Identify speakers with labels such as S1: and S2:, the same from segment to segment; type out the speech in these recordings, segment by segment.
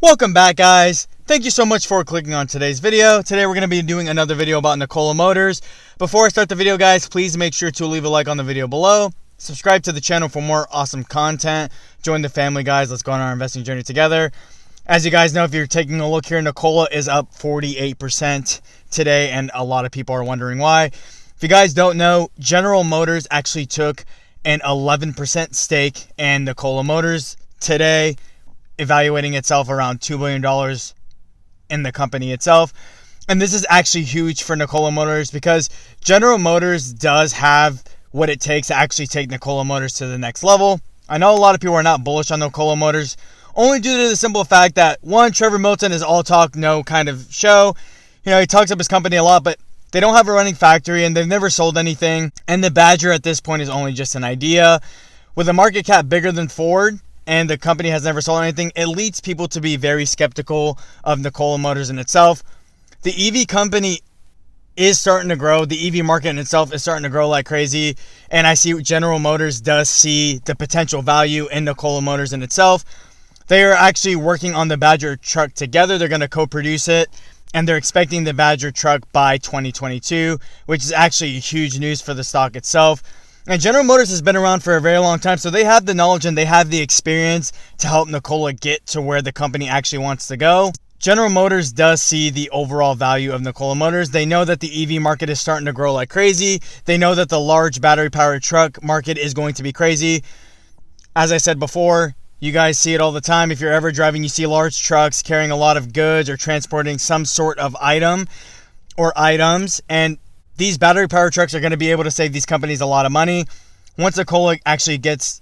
S1: Welcome back, guys. Thank you so much for clicking on today's video. Today we're going to be doing another video about Nikola Motors. Before I start the video, guys, please make sure to leave a like on the video below. Subscribe to the channel for more awesome content. Join the family, guys. Let's go on our investing journey together. As you guys know, if you're taking a look here, Nikola is up 48% today, and a lot of people are wondering why. If you guys don't know, General Motors actually took an 11% stake in Nikola Motors today, evaluating itself around $2 billion in the company itself. And this is actually huge for Nikola Motors because General Motors does have what it takes to actually take Nikola Motors to the next level. I know a lot of people are not bullish on Nikola Motors, only due to the simple fact that, one, Trevor Milton is all talk, no kind of show. You know, he talks up his company a lot, but they don't have a running factory and they've never sold anything. And the Badger at this point is only just an idea. With a market cap bigger than Ford, and the company has never sold anything, it leads people to be very skeptical of Nikola Motors in itself. The EV company is starting to grow. The EV market in itself is starting to grow like crazy. And I see General Motors does see the potential value in Nikola Motors in itself. They are actually working on the Badger truck together. They're going to co-produce it. And they're expecting the Badger truck by 2022, which is actually huge news for the stock itself. And General Motors has been around for a very long time, so they have the knowledge and they have the experience to help Nikola get to where the company actually wants to go. General Motors does see the overall value of Nikola Motors. They know that the EV market is starting to grow like crazy. They know that the large battery-powered truck market is going to be crazy. As I said before, you guys see it all the time. If you're ever driving, you see large trucks carrying a lot of goods or transporting some sort of item or items, and these battery-powered trucks are going to be able to save these companies a lot of money. Once Nikola actually gets,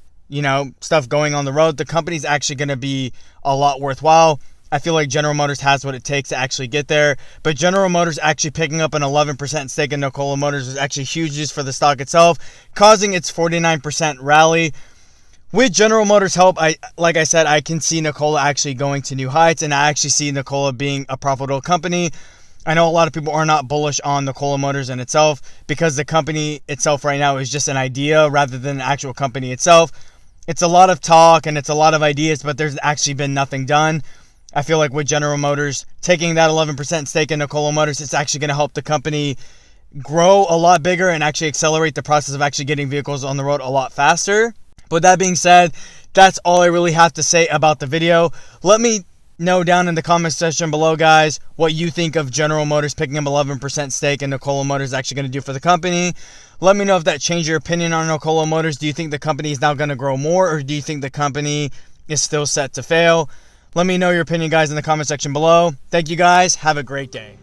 S1: stuff going on the road, the company's actually going to be a lot worthwhile. I feel like General Motors has what it takes to actually get there. But General Motors actually picking up an 11% stake in Nikola Motors is actually huge news for the stock itself, causing its 49% rally. With General Motors' help, like I said, I can see Nikola actually going to new heights, and I actually see Nikola being a profitable company. I know a lot of people are not bullish on Nikola Motors in itself because the company itself right now is just an idea rather than the actual company itself. It's a lot of talk and it's a lot of ideas, but there's actually been nothing done. I feel like with General Motors taking that 11% stake in Nikola Motors, it's actually going to help the company grow a lot bigger and actually accelerate the process of actually getting vehicles on the road a lot faster. But that being said, that's all I really have to say about the video. Let me know down in the comment section below, guys, what you think of General Motors picking up 11% stake and Nikola Motors is actually going to do for the company. Let me know if that changed your opinion on Nikola Motors. Do you think the company is now going to grow more, or do you think the company is still set to fail? Let me know your opinion, guys, in the comment section below. Thank you, guys. Have a great day.